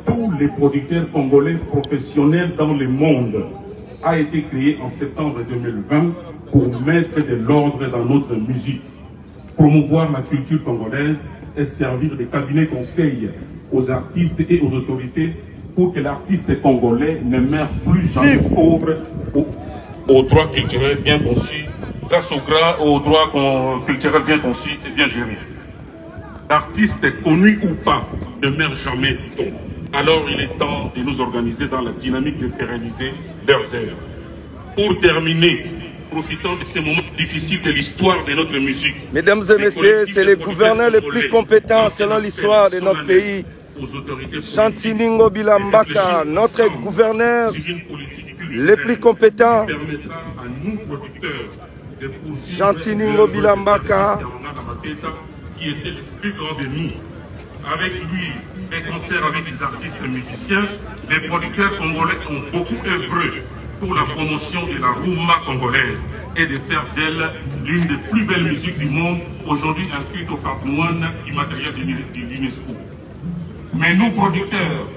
tous les producteurs congolais professionnels dans le monde a été créé en septembre 2020 pour mettre de l'ordre dans notre musique, promouvoir la culture congolaise et servir de cabinet conseil aux artistes et aux autorités pour que l'artiste congolais ne meure plus jamais pauvre aux droits culturels bien conçus, grâce aux droits culturels bien conçus et bien gérés. L'artiste connu ou pas ne meurt jamais, dit-on. Alors il est temps de nous organiser dans la dynamique de pérenniser leurs œuvres. Pour terminer, profitant de ces moments difficiles de l'histoire de notre musique. Mesdames et messieurs, c'est les gouverneurs les plus compétents selon l'histoire de notre pays. Chantiningo Bilambaka, notre gouverneur le plus compétent. Chantiningo Bilambaka, qui était le plus grand de nous. Avec lui, et concert avec les artistes musiciens, les producteurs congolais ont beaucoup œuvré pour la promotion de la rumba congolaise et de faire d'elle l'une des plus belles musiques du monde, aujourd'hui inscrite au patrimoine immatériel de l'UNESCO. Mais nous, producteurs,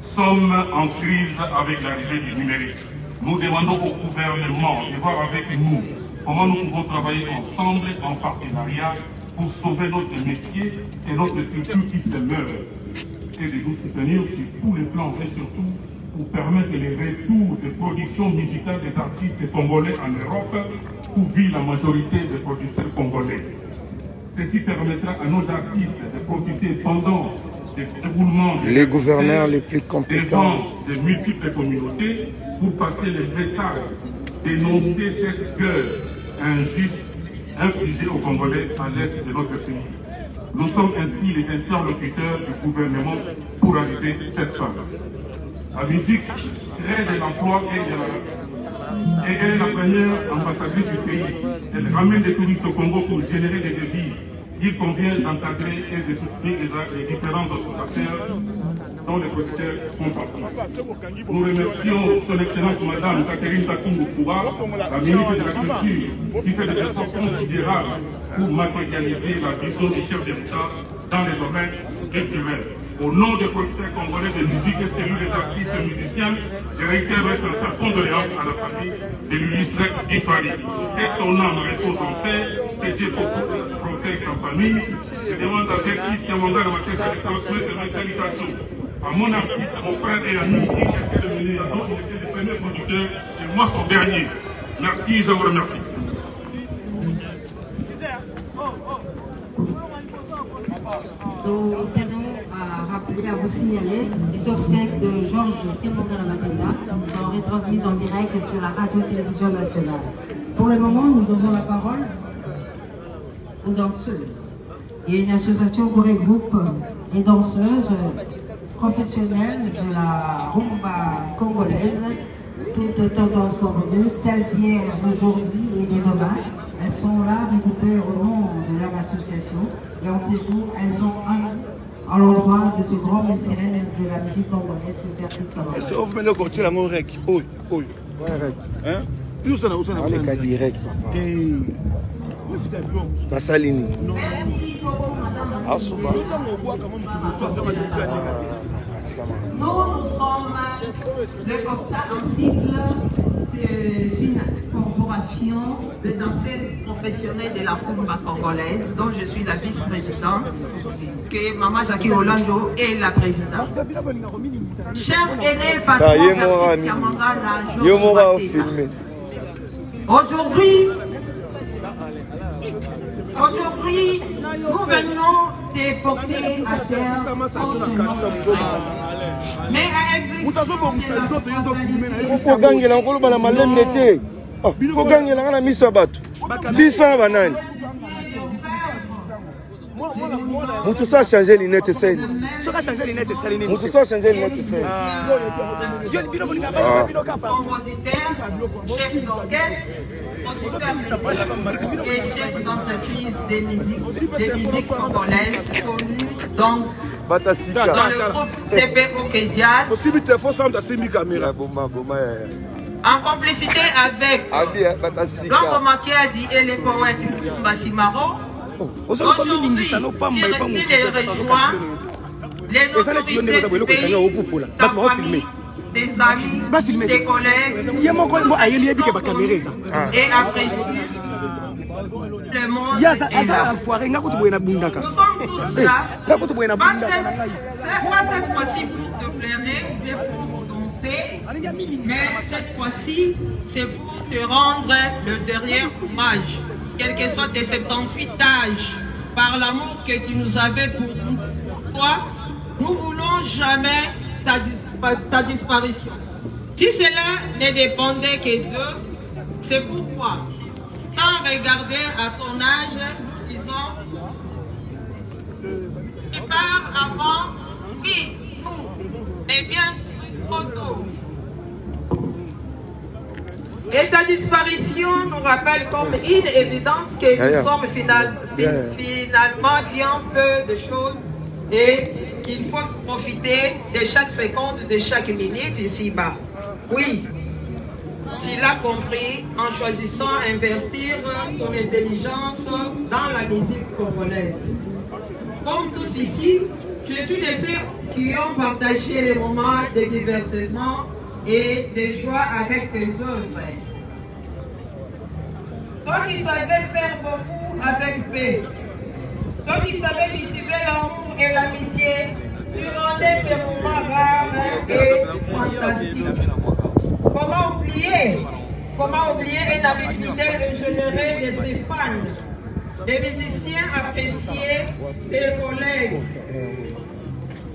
sommes en crise avec l'arrivée du numérique. Nous demandons au gouvernement de voir avec nous comment nous pouvons travailler ensemble en partenariat pour sauver notre métier et notre culture qui se meurt, et de nous soutenir sur tous les plans et surtout pour permettre le retour des productions musicales des artistes congolais en Europe où vit la majorité des producteurs congolais. Ceci permettra à nos artistes de profiter pendant le déroulement les gouverneurs les plus compétents devant de multiples communautés pour passer le message, dénoncer cette guerre injuste infligée aux Congolais à l'est de notre pays. Nous sommes ainsi les interlocuteurs du gouvernement pour arriver à cette fin. La musique crée de l'emploi et elle est la première ambassadrice du pays. Elle ramène des touristes au Congo pour générer des devis. Il convient d'encadrer et de soutenir les différents autres acteurs dont les producteurs font partie. Nous remercions son Excellence Madame Catherine Takumou-Koura, la ministre de la Culture, qui fait des efforts considérables pour matérialiser la vision du chef de l'État dans les domaines culturels. Au nom des producteurs congolais de musique et celui des artistes et musiciens, je réitère mes sincères condoléances à la famille de l'illustre disparu. Et son âme repose en paix, que Dieu protège sa famille. Je demande avec Christian Manda de ma tête de transmettre mes salutations à mon artiste, à mon frère et ami, qui est de mener à d'autres, il était le premier producteur et moi son dernier. Merci, je vous remercie. Nous tenons à rappeler, à vous signaler les obsèques de Georges Kimondala Mateta sont retransmises en direct sur la radio-télévision nationale. Pour le moment, nous donnons la parole aux danseuses. Il y a une association qui regroupe des danseuses professionnelles de la rumba congolaise, toutes tendances confondues, celles d'hier, d'aujourd'hui et de demain. Elles sont là, regroupées au nom de leur association. Et en ces jours, elles ont un à l'endroit de ce grand mécène de la musique congolaise, le père Christophe. Est-ce que vous venez de continuer la mon rec? Oui, oui. Hein? Où ça n'a direct, papa. Bassalini. Merci beaucoup, madame. Nous sommes le COPTA en sigle. C'est une corporation de danseuses professionnelles de la rumba congolaise, dont je suis la vice-présidente, que Maman Jackie Olando est la présidente. Cher aîné patron d'artiste Kamangala, Aujourd'hui, nous venons de porter à terre mais à exécution il faut gagner la malème d'été. Il faut gagner la mise à battre. Bissa banane. Tout ça a changé les lunettes. Ça a changé les lunettes. Tout ça a changé les lunettes. Compositeur, chef d'orchestre, et chef d'entreprise des musiques congolaises connues dans le groupe TPO Jazz. En complicité avec Blanco Makiadi et les poètes Lutumba Simaro. Aujourd'hui, il les rejoint les autorités du pays, ta famille, tes amis, tes collègues, et après le monde est là. Nous sommes tous là, pas cette fois-ci pour te plaire, mais pour danser, mais cette fois-ci, c'est pour te rendre le dernier hommage, quel que soit tes 78 âges, par l'amour que tu nous avais pour toi, nous voulons jamais ta disparition. Si cela ne dépendait que d'eux, c'est pourquoi, sans regarder à ton âge, nous disons, tu pars avant, oui, nous, eh bien, trop tôt. Et ta disparition nous rappelle comme une évidence que nous sommes finalement bien peu de choses et qu'il faut profiter de chaque seconde, de chaque minute ici-bas. Oui, tu l'as compris en choisissant investir ton intelligence dans la musique congolaise. Comme tous ici, je suis de ceux qui ont partagé les moments de divertissement et de joie avec tes œuvres. Toi qui savais faire beaucoup avec paix, toi qui savais cultiver l'amour et l'amitié, tu rendais ces moments rares et fantastiques. Comment oublier un ami fidèle et généreux de ses fans, des musiciens appréciés, des collègues.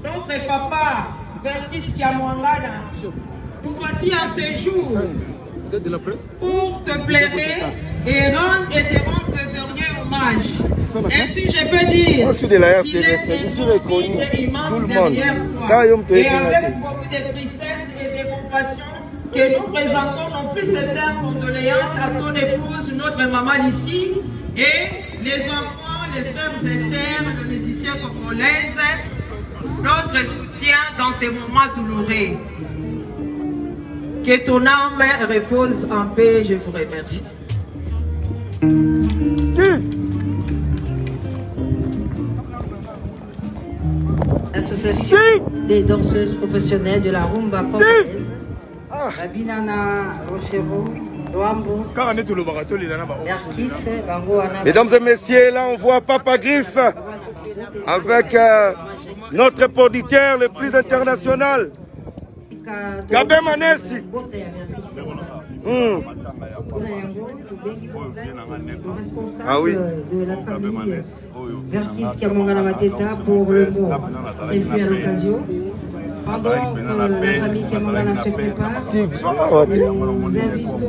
Notre papa, Vertis Kiamwangana, nous voici à ce jour pour te plaire et te rendre le dernier hommage. Ainsi, je peux dire, je de la RTVC, je suis reconnu, tout le monde. Et avec beaucoup de tristesse et de compassion, que nous présentons nos plus sincères condoléances à ton épouse, notre maman ici, et les enfants, les frères et sœurs, les musiciens congolaises, notre soutien dans ces moments douloureux. Que ton âme repose en paix, je vous remercie. L'association des danseuses professionnelles de la rumba congolaise, la Binana Rochero, Loambo, Mesdames et messieurs, là on voit Papa Griffe avec notre producteur le plus international, Gabé Manesi. Responsable de la famille Vertis Kiamwangana Mateta pour le mot. Et puis à l'occasion, pendant que la famille Kiamwangana se prépare, nous invitons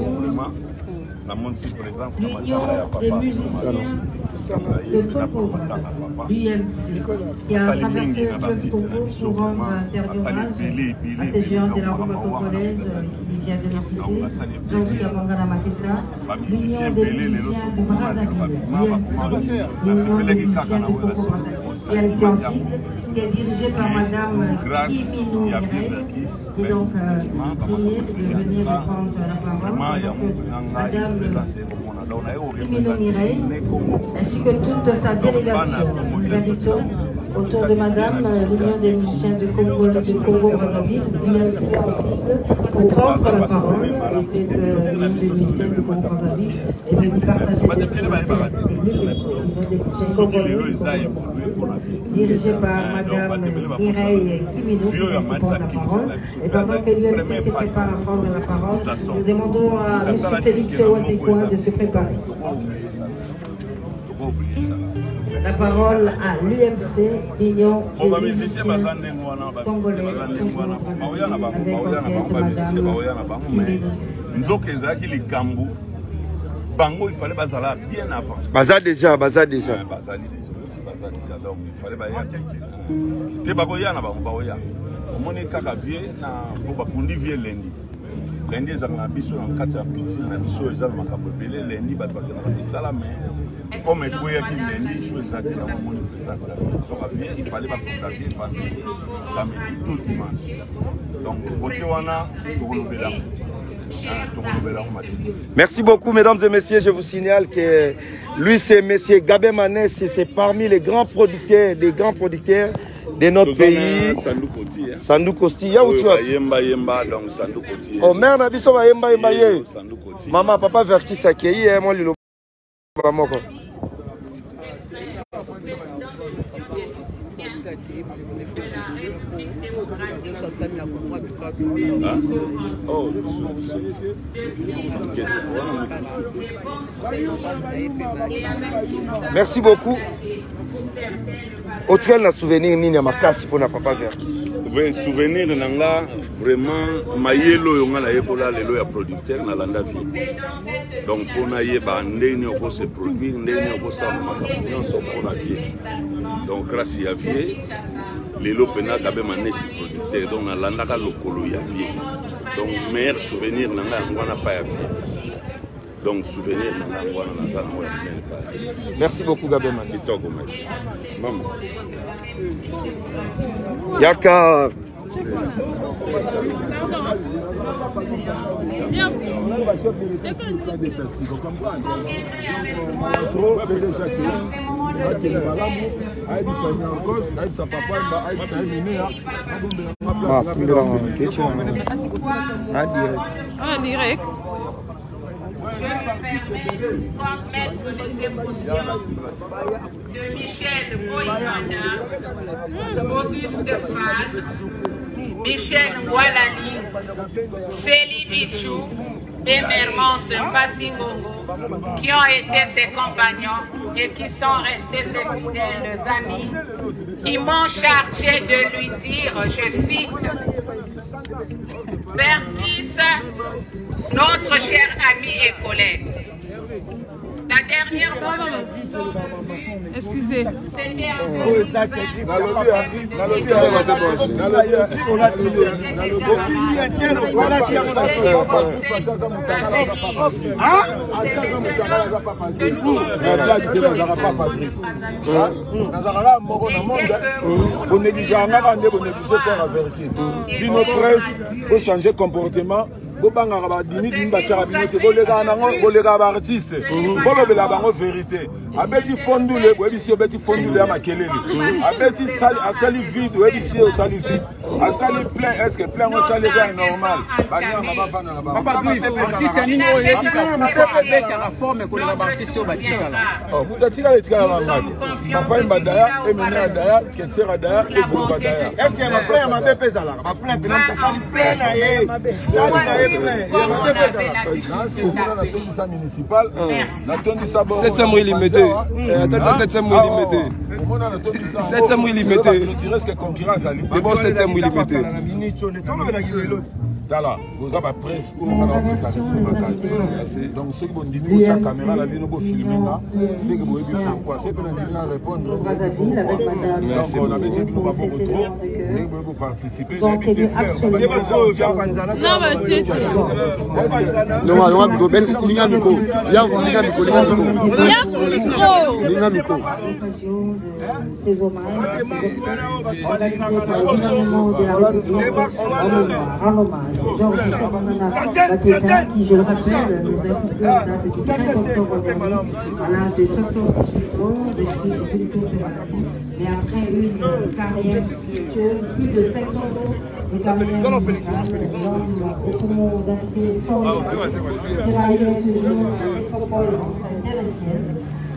l'Union des musiciens de Congo, l'UMC, qui a traversé le fleuve Congo pour rendre un dernier hommage à ces géants de la rumba congolaise qui vient de leur cité, Vertis Kiamwangana Mateta, l'Union des musiciens de Brazzaville, l'UMC, l'Union des musiciens de Congo-Brazzaville, l'UMC aussi, qui est dirigée par Madame Kimino Mireille, et donc priée de venir prendre la parole. Madame Kimino Mireille, ainsi que toute sa délégation. Nous invitons autour de Madame l'Union des musiciens de Congo-Brazzaville, l'UMC aussi, pour prendre la parole. Et cette Union des musiciens de Congo-Brazzaville est venue partager des musiciens congolais, dirigée par Madame Mireille Kimino, qui va prendre la parole. Et pendant que l'UMC se prépare à prendre la parole, nous demandons à M. Félix Ouazekwa de se préparer. La parole à l'UMC, l'Union des musiciens congolais, avec enquête Madame Kimino. Bango, il fallait bazala bien avant. Baza déjà. Donc il fallait bailler quelqu'un. Te bakoya na bango baoya. Omoni kaka vie na bobakundi vie lendi. Lendi ezanga biso na kati ya piti na biso ezala makambo belé lendi bato bakena bisala mais comme ekoya ki lendi chose ezati na moni présence. Donc bien il fallait pas contacter vendredi, samedi tout dimanche. Donc côté wana to kolobela Merci beaucoup, mesdames et messieurs. Je vous signale que lui, c'est monsieur Gabé Mané, c'est parmi les grands producteurs, des grands producteurs de notre pays. Sandou Kosti. Oh merde, Abisso va yemba yemba ye. Maman, papa vers qui s'accueille, moi le moko. Merci beaucoup. Autre na souvenir ni na makasi pour na papa Verkis. Oui, souvenir nanga vraiment mayelo yonga na yekola lelo ya producteur na landa vie. Donc on a yeba ndeni oko se produire ndeni oko sa makambo so on a vie. Donc grâce à vie lelo pena Gabé Mané si producteur donc na landa ka lokolo ya vie. Donc meilleur souvenir nanga ngwana pa ya vie. Donc souvenir nanga ngwana na za ngwana. Merci beaucoup Gabé Mané. Kitoko machi. Maman. Yaka. Direct. Je me permets de transmettre les émotions de Michel Boyana, Auguste Fan, Michel Walani, Célie Bichou et Mermance Mbassingongo, qui ont été ses compagnons et qui sont restés ses fidèles amis, qui m'ont chargé de lui dire, je cite, Verkis, notre cher ami et collègue. La dernière fois que nous avons vu, excusez. C'était en 2020. Bobanga ba dimi dimba tchara binote bolega nango bolega ba artiste bolobela bango vérité abeti fondule bwebisi obeti fondule ya makelele abeti sali asali vide bwebisi osali vide asali plein est-ce que plein on sali est normal banyama ba bana na ba papa artiste ningo yeki avec la forme ko na ba artiste o batika la oh mutatika le tika la ngati papa mbadaya emena daya kesera daya evulu badaya est-ce que ma plein ma bépé zala ma plein penam sali plein na ye municipal, 700 limité. 700 limité. 700 limité. C'est bon 700 limité. Tala, vous avez presse pour donc ceux qui vont dire la caméra la vie nous filmer là, ceux qui vont dire pourquoi, ceux qui vont répondre. Merci. On avait dit que nous va beaucoup trop, nous devons participer. Ils ont tenu absolument. Non, mais tiens. Non, non, micro, ben, linga micro. Linga micro, linga micro. Linga micro. L'occasion de ces hommages, organisés par le gouvernement de la République en hommage. Georges Kamangana Mateta, qui, je le rappelle, nous a quitté la date du 13 octobre dernier à l'âge de 78 ans de suite d'une courte maladie. Mais après une carrière fructueuse, plus de 50 ans de carrière musicale, au poumon d'acier sans c'est arrivé ce jour à l'école entre terre et ciel.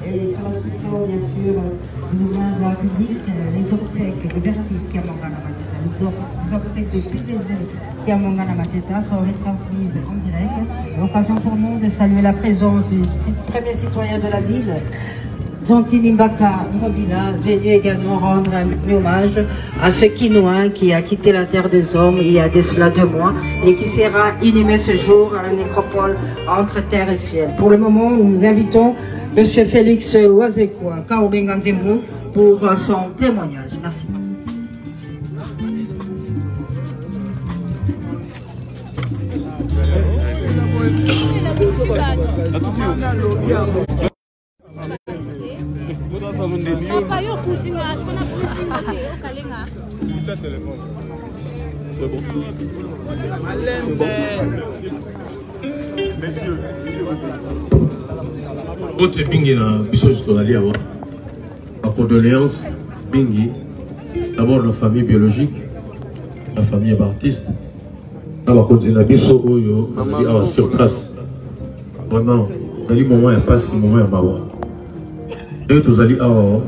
Et sur la question, bien sûr, du gouvernement de la République, les obsèques de Verkis Kamangana Mateta, les obsèques de PDG Kamangana Mateta sont retransmises en direct. L'occasion pour nous de saluer la présence du premier citoyen de la ville, Gentili Mbaka Ngobila, venu également rendre un hommage à ce Quinois qui a quitté la terre des hommes il y a de cela 2 mois et qui sera inhumé ce jour à la nécropole entre terre et ciel. Pour le moment, nous invitons M. Félix Wazekwa Kaobenganzembo pour son témoignage. Merci. C'est bon. C'est bon. Messieurs. Autre bingi na biso historiali awa. Ma condoléance bingi. D'abord la famille biologique, la famille baptiste. Na ba konzina biso oyo awa sur place. Vraiment, zali moment ya passe, moment ya mawa. Et tous allez awa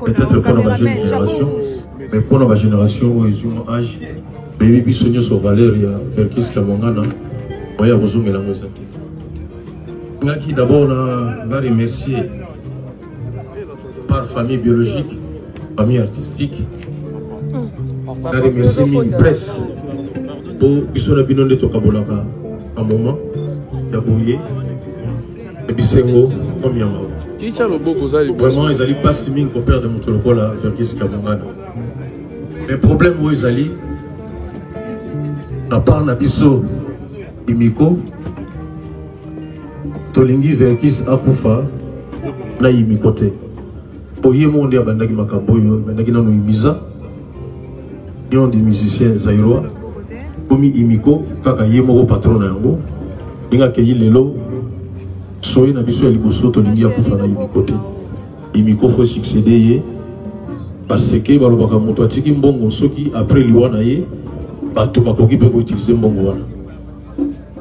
peut-être pour la jeune génération, mais pour la génération où ils ont âge, baby bisogno sur Valéria, Verkis Kamongana, moya bozongela ngozate. Ngaki d'abord na remercier par famille biologique, famille artistique. Na remercier une presse pour bisona binonde to kabolaka un moment ya boye et bisengo comme yama. Vraiment ils allaient pas si mine qu'on perd de mon tolokola Verkis Kamongana. Mais problème où ils allaient na part na biso imiko tolingi Verkis akufa na imikote oye monde ya bandaki makamboyo bandaki na imiza nion des musiciens zaïrois komi imiko kaka ye moko patron na yango ninga keyi lelo soye na biso ya liboso tolingi akufa na imikote imiko faut succéder ye parce que balobaka moto atiki mbongo soki après liwa na ye bato bakoki mpe koutilize mbongo wana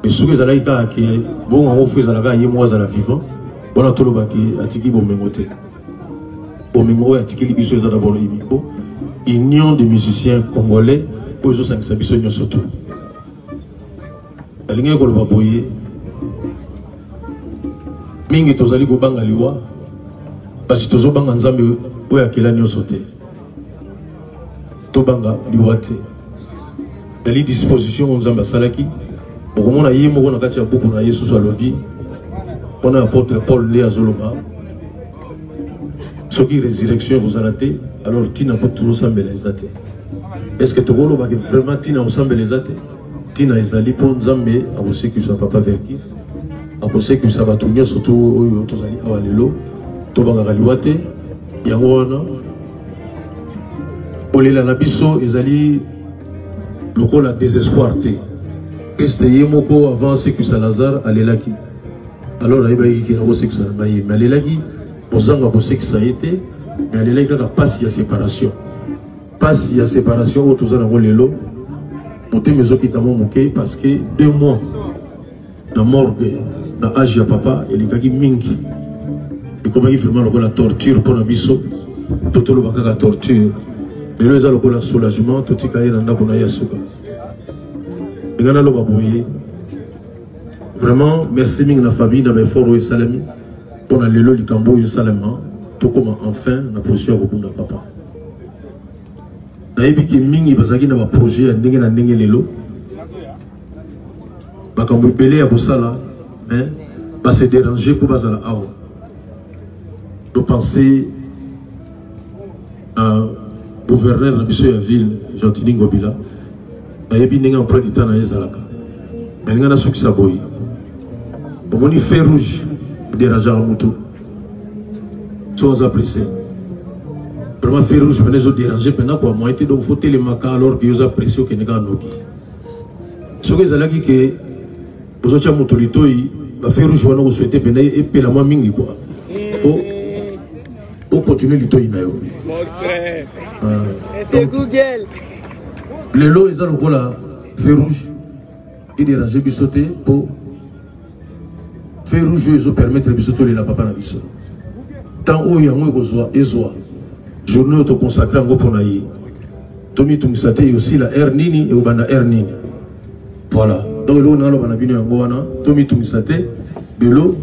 mais soki ezalaki kaka ke mbongo yango fo ezalaka ye moko azala vivant wana tolobaki atiki bomengo te bomengo oyo atikeli biso eza d'abord imiko union des musiciens congolais oyo ezosangisa biso nyonso tu alingi koloba boye mingi tozali kobanga liwa kasi tozobanga nzambe oyo akela nyonso te tobanga liwa te ezali disposition oyo nzambe asalaki okomona ye moko na kati ya buku na ye susu alobi mpona apôtre Paul nde azoloba soki résurrection ekozala te alors tina po tozosambela eza te est-ce que tokolobaki vraiment tina kosambela eza te tina ezali mpo nzambe akosekisa papa Verkis akosekisa bato nyonso to oyo tozali awa lelo tobangaka liwa te yango wana kolela na biso ezali lokola désespoir te Christ ye moko avant sekisa Lazare alelaki alors ayebaki ke nakosekisa na ye mais alelaki bozanga bosekisa ye te mais alelaki kaka pasi ya séparation oyo toza nango lelo motema ezokita mo moke parce que 2 mois na morgue na age ya papa elekaki mingi ekomaki vraiment lokola torture mpona biso to toloba kaka torture lelo eza lokola soulagement totika ye na ndako na ye ya suka enga naloba boye vraiment merci mingi na famille na baeffort oyo esalami mpona lelo likambo oyo esalama tokoma enfin na position ya kobunda papa nayebi ke mingi bazalaki na baprojet ya ndenge na ndenge lelo makambo ebele ya kosala mais base déranger mpo bazala awa topense na gouverneur na biso ya ville Gentini Ngobila nayebi ndenge emploi du temps na ye ezalaka mais ndenge nasukisa boye omoni feu rouge dérangeaka motu so aza pressé vraiment feu rouge pene ezodérange mpena kwa moyen te donc faut telemaka alors ke yo oza pressé okende kaka noki soki ezalaki ke ozotya moto litoi bafeu rouge wana koswete mpena epela mwa mingi kua okontinue litoi na yo lelo eza lokola feu rouge edérange biso te mpo feu rouge oyo ezopermettre biso tolela papa na biso tant oyo yango ekozwa ezwa journée oyo tokonsacre yango mpona ye tomitungisa te eyosila aire nini eobanda aire nini voilà donc eloko naloba na bino yango wana tomitungisa te lelo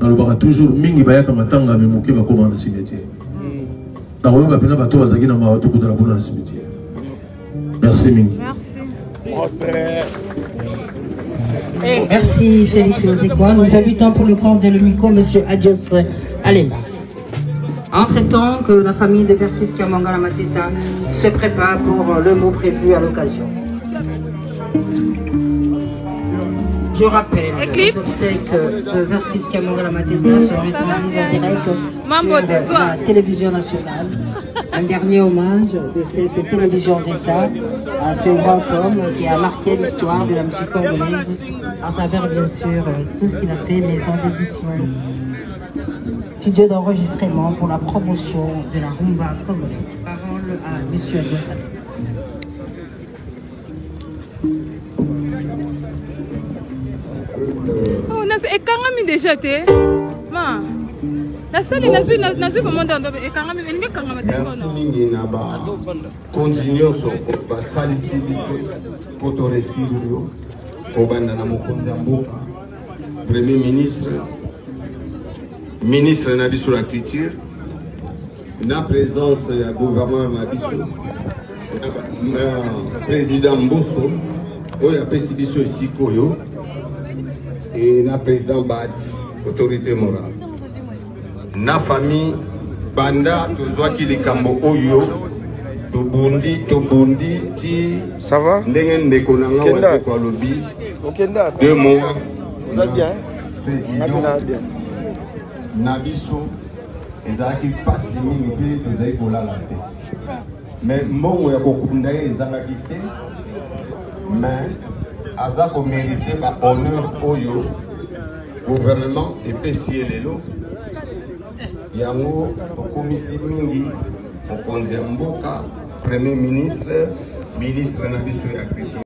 nalobaka toujours mingi bayaka matanga ame moke bakoma na cimetière nakoyoka mpena bato bazalaki na mawa tokutana kuna na cimetière merci mingi Merci Félix Lozekwa. Nous invitons pour le compte de l'UMICO M. Adios Alema. Entre-temps, que la famille de Verkis Kamongala Mateta se prépare pour le mot prévu à l'occasion. Je rappelle les obsèques de Verkis Kamongala Mateta seront transmises en direct sur la télévision nationale un dernier hommage de cette télévision d'État à ce grand homme qui a marqué l'histoire de la musique congolaise à travers bien sûr tout ce qu'il a fait, maison d'édition, studio d'enregistrement pour la promotion de la rumba congolaise. Parole à M. Adjassalé. Ekangami déjà te ma Merci mingi na ba continuons so ba salisi biso poto residio obanda na mokonzi mboka premier ministre na biso la culture na présence ya gouverneur na biso président Mbosso oyo apesi biso esikoyo et na président Badi autorité morale na famille banda tozwaki likambo oyo tobundi ti ça va ndenge ndeko na nga waseko alobi 2 mois vous êtes bien président na biso ezalaki pasi mingi mpe tozali kolala te mais mbongo ya kokunda ye ezalaki te mais aza komérite bahonneur oyo gouvernement epesi ye lelo yango okomisi mingi mokonzi ya mboka premier ministre na biso ya agriculture